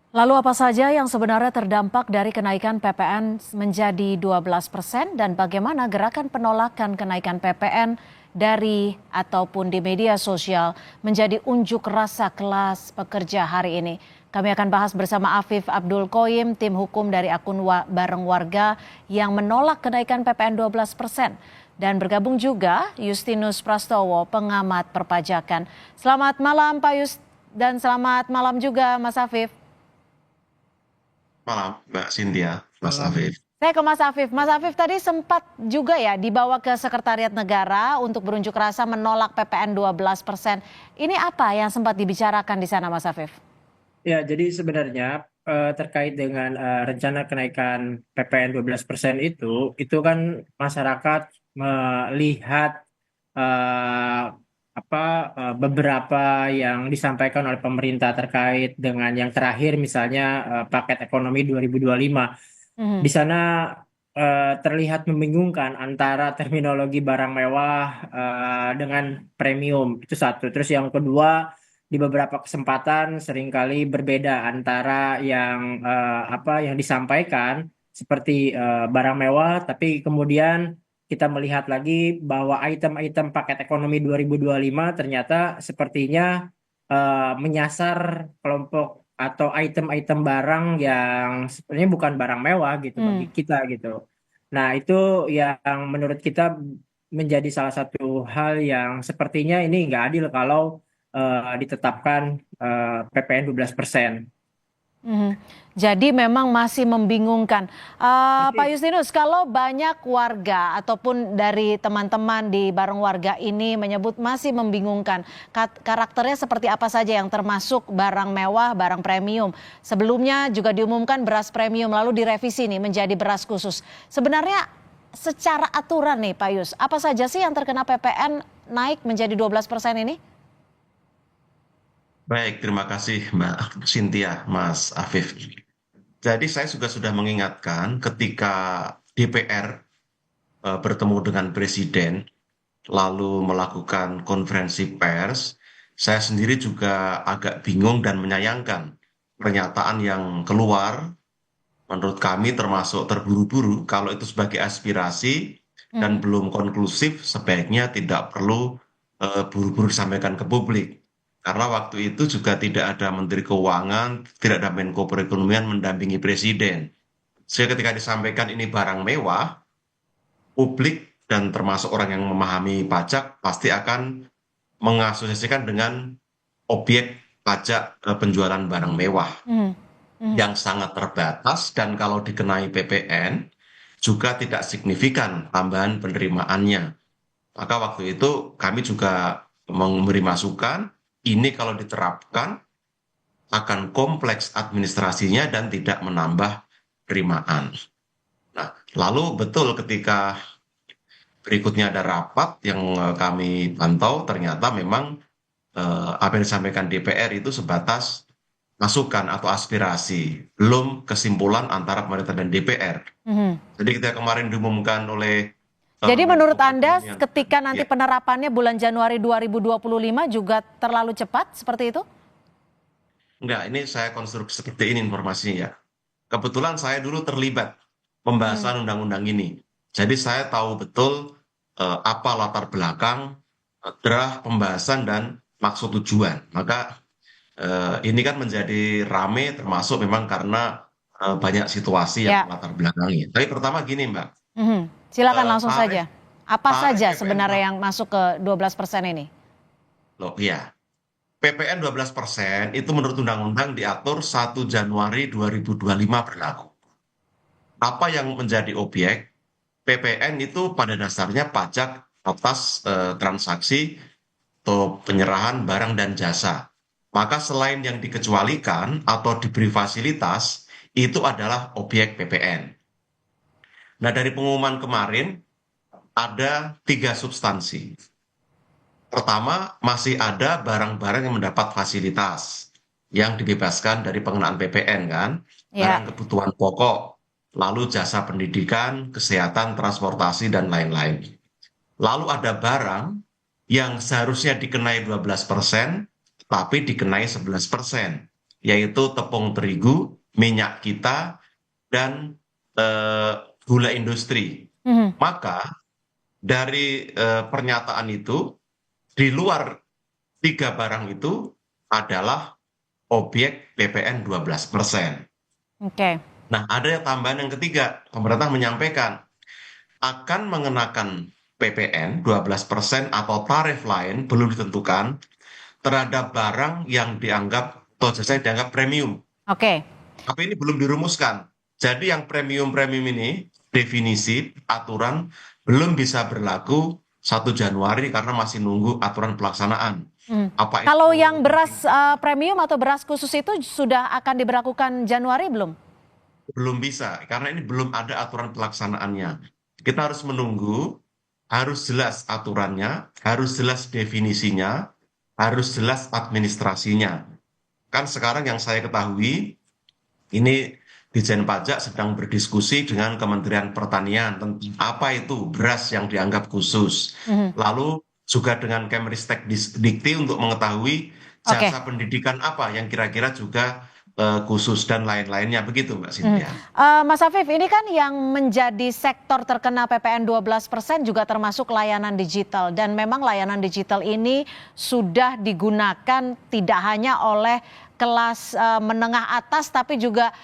Lalu apa saja yang sebenarnya terdampak dari kenaikan PPN menjadi 12% dan bagaimana gerakan penolakan kenaikan PPN dari ataupun di media sosial menjadi unjuk rasa kelas pekerja hari ini. Kami akan bahas bersama Afif Abdul Qoyim, tim hukum dari akun Bareng Warga yang menolak kenaikan PPN 12%. Dan bergabung juga Justinus Prastowo, pengamat perpajakan. Selamat malam Pak Yus dan selamat malam juga Mas Afif. Malam, Mbak Cynthia, Mas Malam. Afif. Saya ke Mas Afif. Mas Afif tadi sempat juga ya dibawa ke Sekretariat Negara untuk berunjuk rasa menolak PPN 12%. Ini apa yang sempat dibicarakan di sana Mas Afif? Ya, jadi sebenarnya terkait dengan rencana kenaikan PPN 12% itu kan masyarakat melihat eh, beberapa yang disampaikan oleh pemerintah terkait dengan yang terakhir misalnya paket ekonomi 2025. Di Mhm. sana terlihat membingungkan antara terminologi barang mewah dengan premium, itu satu. Terus yang kedua, di beberapa kesempatan seringkali berbeda antara yang disampaikan seperti barang mewah, tapi kemudian kita melihat lagi bahwa item-item paket ekonomi 2025 ternyata sepertinya menyasar kelompok atau item-item barang yang sebenarnya bukan barang mewah gitu bagi Hmm. kita gitu. Nah, itu yang menurut kita menjadi salah satu hal yang sepertinya ini nggak adil kalau ditetapkan PPN 12%. Mhm. Jadi memang masih membingungkan. Pak Persis. Justinus, kalau banyak warga ataupun dari teman-teman di Bareng Warga ini menyebut masih membingungkan, karakternya seperti apa saja yang termasuk barang mewah, barang premium. Sebelumnya juga diumumkan beras premium, lalu direvisi nih menjadi beras khusus. Sebenarnya secara aturan nih Pak Yus, apa saja sih yang terkena PPN naik menjadi 12% ini? Baik, terima kasih Mbak Cynthia, Mas Afif. Jadi saya juga sudah mengingatkan ketika DPR bertemu dengan Presiden, lalu melakukan konferensi pers, saya sendiri juga agak bingung dan menyayangkan pernyataan yang keluar, menurut kami termasuk terburu-buru. Kalau itu sebagai aspirasi dan Mhm. belum konklusif, sebaiknya tidak perlu buru-buru disampaikan ke publik. Karena waktu itu juga tidak ada Menteri Keuangan, tidak ada Menko Perekonomian mendampingi Presiden. Sehingga ketika disampaikan ini barang mewah, publik dan termasuk orang yang memahami pajak pasti akan mengasosiasikan dengan objek pajak penjualan barang mewah Mhm. Mhm. yang sangat terbatas dan kalau dikenai PPN juga tidak signifikan tambahan penerimaannya. Maka waktu itu kami juga memberi masukan, ini kalau diterapkan akan kompleks administrasinya dan tidak menambah penerimaan. Nah, lalu betul ketika berikutnya ada rapat yang kami pantau, ternyata memang apa yang disampaikan DPR itu sebatas masukan atau aspirasi, belum kesimpulan antara pemerintah dan DPR. Mhm. Jadi ketika kemarin diumumkan oleh Jadi menurut Menko Anda Perekonomian, ketika nanti ya, penerapannya bulan Januari 2025 juga terlalu cepat seperti itu? enggak, ini saya konstruksi seperti ini informasinya ya. Kebetulan saya dulu terlibat Hmm. pembahasan undang-undang ini. Jadi saya tahu betul apa latar belakang, draft pembahasan dan maksud tujuan. Maka ini kan menjadi rame termasuk memang karena banyak situasi yang Ya. melatar belakangi. Tapi pertama gini Mbak, Mhm. Silakan langsung tarif saja. Apa tarif saja PPN sebenarnya yang masuk ke 12% ini? loh ya, PPN 12% itu menurut undang-undang diatur 1 Januari 2025 berlaku. Apa yang menjadi objek PPN itu pada dasarnya pajak atas transaksi atau penyerahan barang dan jasa. Maka selain yang dikecualikan atau diberi fasilitas, itu adalah objek PPN. Nah, dari pengumuman kemarin ada 3 substansi. Pertama, masih ada barang-barang yang mendapat fasilitas yang dibebaskan dari pengenaan PPN kan, Ya. barang kebutuhan pokok, lalu jasa pendidikan, kesehatan, transportasi, dan lain-lain. Lalu ada barang yang seharusnya dikenai 12%, tapi dikenai 11%. yaitu tepung terigu, minyak kita, dan eh, gula industri. Mhm. Maka dari pernyataan itu, di luar tiga barang itu adalah objek PPN 12%. Oke. Nah, ada tambahan yang ketiga. Pemerintah menyampaikan akan mengenakan PPN 12% atau tarif lain belum ditentukan terhadap barang yang dianggap atau jasa yang dianggap premium. Oke. Tapi ini belum dirumuskan. Jadi yang premium-premium ini definisi aturan belum bisa berlaku 1 Januari karena masih nunggu aturan pelaksanaan. Hmm. Apa Kalau itu yang beras premium atau beras khusus itu sudah akan diberlakukan Januari belum? belum bisa karena ini belum ada aturan pelaksanaannya. Kita harus menunggu, harus jelas aturannya, harus jelas definisinya, harus jelas administrasinya. Kan sekarang yang saya ketahui, ini Dijen Pajak sedang berdiskusi dengan Kementerian Pertanian tentang apa itu beras yang dianggap khusus. Mhm. Lalu juga dengan Kemristek Dikti untuk mengetahui Oke. jasa pendidikan apa yang kira-kira juga khusus dan lain-lainnya. Begitu Mbak Mhm. Cynthia. Mas Afif, ini kan yang menjadi sektor terkena PPN 12% juga termasuk layanan digital. Dan memang layanan digital ini sudah digunakan tidak hanya oleh kelas menengah atas, tapi juga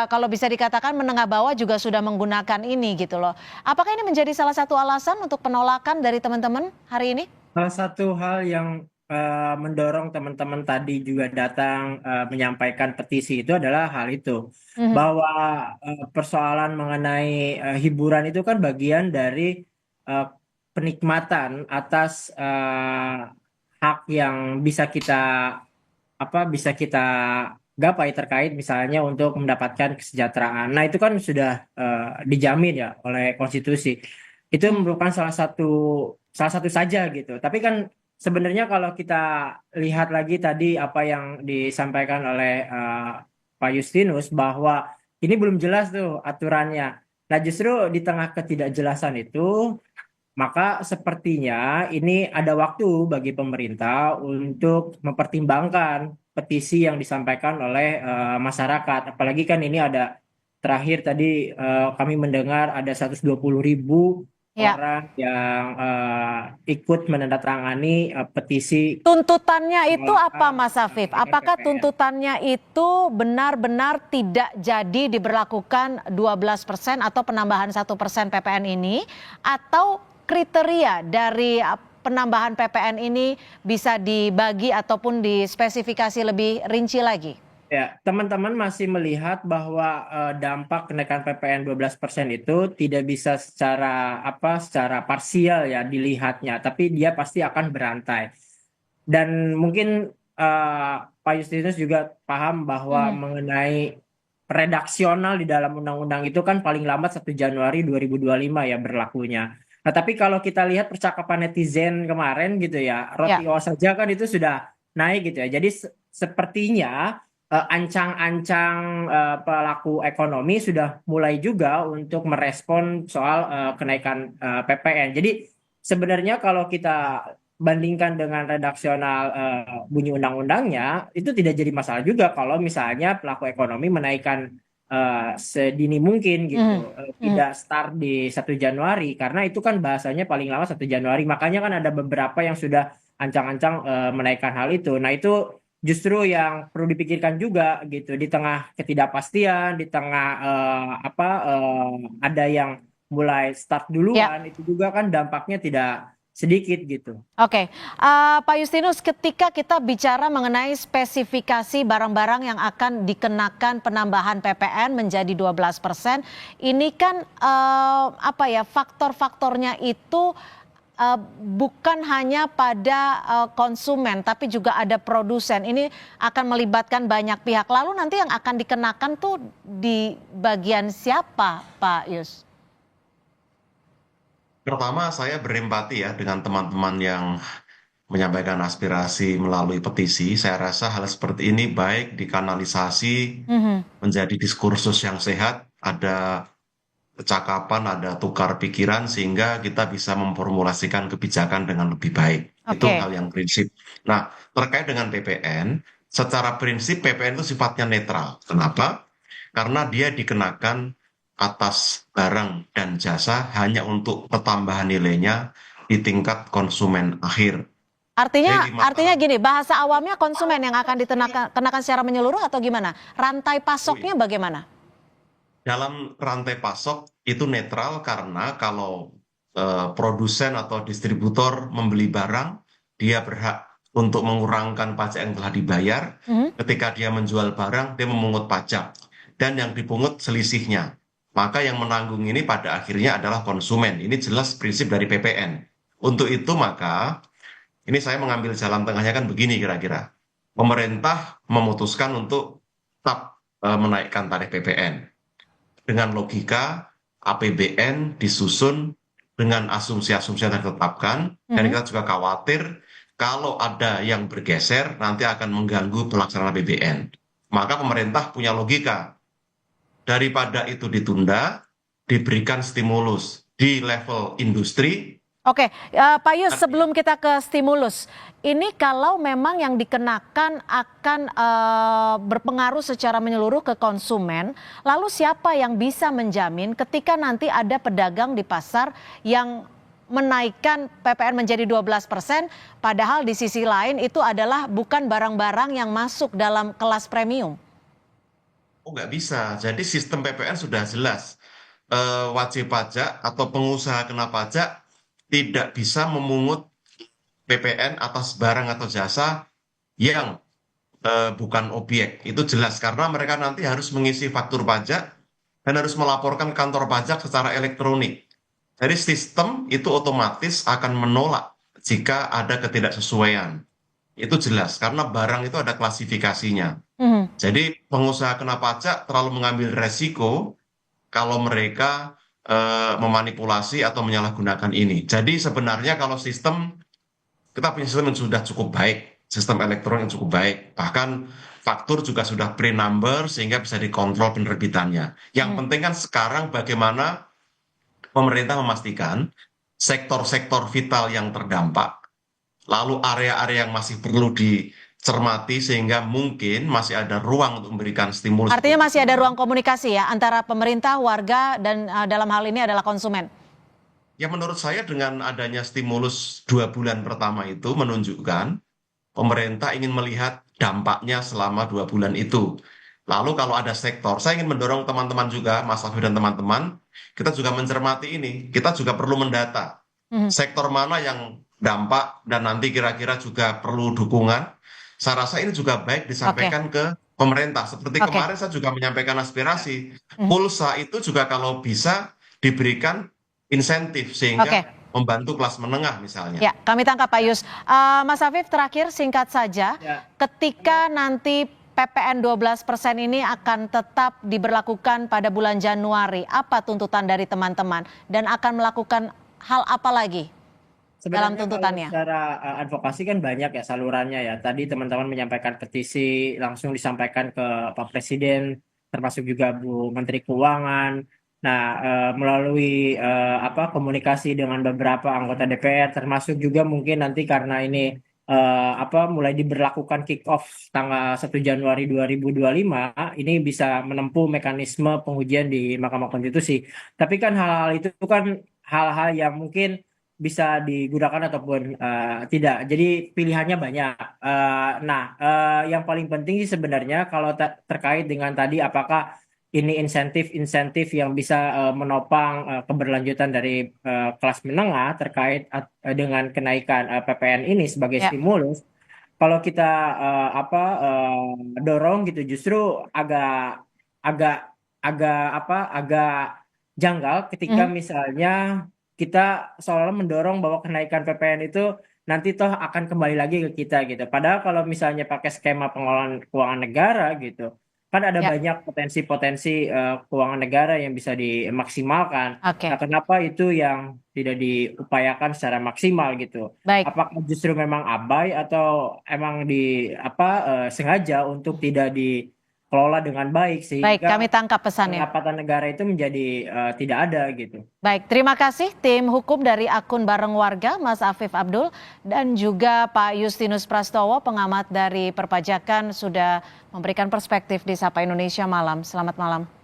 kalau bisa dikatakan menengah bawah juga sudah menggunakan ini gitu loh. Apakah ini menjadi salah satu alasan untuk penolakan dari teman-teman hari ini? Salah satu hal yang mendorong teman-teman tadi juga datang menyampaikan petisi itu adalah hal itu, Mhm. bahwa persoalan mengenai hiburan itu kan bagian dari eh, penikmatan atas hak yang bisa kita gapai terkait misalnya untuk mendapatkan kesejahteraan. Nah, itu kan sudah dijamin ya oleh konstitusi. Itu Mhm. merupakan salah satu saja gitu. Tapi kan sebenarnya kalau kita lihat lagi tadi apa yang disampaikan oleh Pak Justinus, bahwa ini belum jelas tuh aturannya. Nah, justru di tengah ketidakjelasan itu, maka sepertinya ini ada waktu bagi pemerintah untuk mempertimbangkan petisi yang disampaikan oleh masyarakat. Apalagi kan ini ada terakhir tadi kami mendengar ada 120.000 Ya. orang yang ikut menandatangani petisi Tuntutannya itu apa, penolakan Mas Afif? kenaikan Apakah PPN. tuntutannya itu benar-benar tidak jadi diberlakukan 12% atau penambahan 1% PPN ini, atau kriteria dari penambahan PPN ini bisa dibagi ataupun dispesifikasi lebih rinci lagi? Ya, teman-teman masih melihat bahwa dampak kenaikan PPN 12% itu tidak bisa secara parsial ya dilihatnya, tapi dia pasti akan berantai. Dan mungkin Pak Justinus juga paham bahwa Mhm. mengenai redaksional di dalam undang-undang itu kan paling lambat 1 Januari 2025 ya berlakunya. Nah, tapi kalau kita lihat percakapan netizen kemarin gitu ya, Ya. roti O saja kan itu sudah naik gitu ya. Jadi sepertinya ancang-ancang pelaku ekonomi sudah mulai juga untuk merespon soal kenaikan PPN. Jadi sebenarnya kalau kita bandingkan dengan redaksional bunyi undang-undangnya, itu tidak jadi masalah juga kalau misalnya pelaku ekonomi menaikkan sedini mungkin Mhm. gitu. Mhm. Tidak start di 1 Januari, karena itu kan bahasanya paling lama 1 Januari. Makanya kan ada beberapa yang sudah ancang-ancang menaikkan hal itu. Nah, itu justru yang perlu dipikirkan juga gitu, di tengah ketidakpastian, di tengah ada yang mulai start Ya. duluan, itu juga kan dampaknya tidak sedikit gitu. Oke, Pak Justinus, ketika kita bicara mengenai spesifikasi barang-barang yang akan dikenakan penambahan PPN menjadi 12%, ini kan faktor-faktornya itu bukan hanya pada konsumen, tapi juga ada produsen. Ini akan melibatkan banyak pihak. Lalu nanti yang akan dikenakan tuh di bagian siapa, Pak Yus? Pertama, saya berempati ya dengan teman-teman yang menyampaikan aspirasi melalui petisi. Saya rasa hal seperti ini baik dikanalisasi Mhm. menjadi diskursus yang sehat, ada kecakapan, ada tukar pikiran sehingga kita bisa memformulasikan kebijakan dengan lebih baik. Itu Oke. hal yang prinsip. Nah, terkait dengan PPN, secara prinsip PPN itu sifatnya netral. Kenapa? Karena dia dikenakan atas barang dan jasa hanya untuk ketambahan nilainya di tingkat konsumen akhir. Jadi di Artinya masalah gini, bahasa awamnya konsumen yang akan dikenakan secara menyeluruh atau gimana? Rantai pasoknya bagaimana? dalam rantai pasok itu netral karena kalau produsen atau distributor membeli barang, dia berhak untuk mengurangkan pajak yang telah dibayar. Mhm. Ketika dia menjual barang, dia memungut pajak. Dan yang dipungut selisihnya. Maka yang menanggung ini pada akhirnya adalah konsumen. Ini jelas prinsip dari PPN. Untuk itu maka, ini saya mengambil jalan tengahnya kan begini kira-kira. Pemerintah memutuskan untuk tetap menaikkan tarif PPN dengan logika APBN disusun dengan asumsi-asumsi yang ditetapkan, dan Mhm. kita juga khawatir kalau ada yang bergeser nanti akan mengganggu pelaksanaan APBN. Maka pemerintah punya logika, daripada itu ditunda, diberikan stimulus di level industri. Oke, Pak Yus, sebelum kita ke stimulus, ini kalau memang yang dikenakan akan berpengaruh secara menyeluruh ke konsumen, lalu siapa yang bisa menjamin ketika nanti ada pedagang di pasar yang menaikkan PPN menjadi 12%, padahal di sisi lain itu adalah bukan barang-barang yang masuk dalam kelas premium? Oh, nggak bisa. Jadi sistem PPN sudah jelas. Wajib pajak atau pengusaha kena pajak tidak bisa memungut PPN atas barang atau jasa yang bukan objek. Itu jelas karena mereka nanti harus mengisi faktur pajak dan harus melaporkan kantor pajak secara elektronik. Jadi sistem itu otomatis akan menolak jika ada ketidaksesuaian. Itu jelas karena barang itu ada klasifikasinya. Mhm. Jadi pengusaha kena pajak terlalu mengambil resiko kalau mereka memanipulasi atau menyalahgunakan ini. Jadi sebenarnya kalau sistem, kita punya sistem yang sudah cukup baik, sistem elektronik yang cukup baik. Bahkan faktur juga sudah pre-number sehingga bisa dikontrol penerbitannya. Yang Mhm. penting kan sekarang bagaimana pemerintah memastikan sektor-sektor vital yang terdampak, lalu area-area yang masih perlu dicermati sehingga mungkin masih ada ruang untuk memberikan stimulus Artinya masih ada ruang ekonomi. komunikasi ya antara pemerintah, warga, dan dalam hal ini adalah konsumen. Ya menurut saya dengan adanya stimulus 2 bulan pertama itu menunjukkan pemerintah ingin melihat dampaknya selama 2 bulan itu. Lalu kalau ada sektor, saya ingin mendorong teman-teman juga, Mas Afif dan teman-teman, kita juga mencermati ini. Kita juga perlu mendata Mhm. sektor mana yang dampak dan nanti kira-kira juga perlu dukungan. Saya rasa ini juga baik Oke, disampaikan ke pemerintah. Seperti oke. kemarin saya juga menyampaikan aspirasi. Mhm. Pulsa itu juga kalau bisa diberikan insentif Oke. sehingga membantu kelas menengah misalnya. Ya, kami tangkap Pak Yus. Mas Afif, terakhir singkat saja, Ya, ketika nanti PPN 12% ini akan tetap diberlakukan pada bulan Januari, apa tuntutan dari teman-teman? Dan akan melakukan hal apa lagi dalam sebenarnya kalau tuntutannya? secara advokasi kan banyak ya salurannya ya. Tadi teman-teman menyampaikan petisi langsung disampaikan ke Pak Presiden, termasuk juga Bu Menteri Keuangan. Nah, melalui komunikasi dengan beberapa anggota DPR, termasuk juga mungkin nanti karena ini mulai diberlakukan kick off tanggal 1 Januari 2025, ini bisa menempuh mekanisme pengujian di Mahkamah Konstitusi. Tapi kan hal-hal itu kan hal-hal yang mungkin bisa digunakan ataupun tidak. Jadi pilihannya banyak. Yang paling penting sih sebenarnya kalau terkait dengan tadi apakah ini insentif-insentif yang bisa menopang keberlanjutan dari kelas menengah terkait dengan kenaikan PPN ini sebagai Ya, stimulus. Kalau kita dorong gitu justru agak agak agak janggal ketika mhm. misalnya kita seolah-olah mendorong bahwa kenaikan PPN itu nanti toh akan kembali lagi ke kita gitu. Padahal kalau misalnya pakai skema pengelolaan keuangan negara gitu, kan ada Ya, banyak potensi-potensi keuangan negara yang bisa dimaksimalkan. Nah, oke. kenapa itu yang tidak diupayakan secara maksimal gitu? Baik. Apakah justru memang abai atau emang sengaja untuk tidak dikelola dengan baik Baik, kami sehingga tangkap pesannya. pendapatan negara itu menjadi tidak ada gitu. Baik, terima kasih tim hukum dari akun Bareng Warga, Mas Afif Abdul, dan juga Pak Justinus Prastowo, pengamat dari perpajakan, sudah memberikan perspektif di Sapa Indonesia Malam. Selamat malam.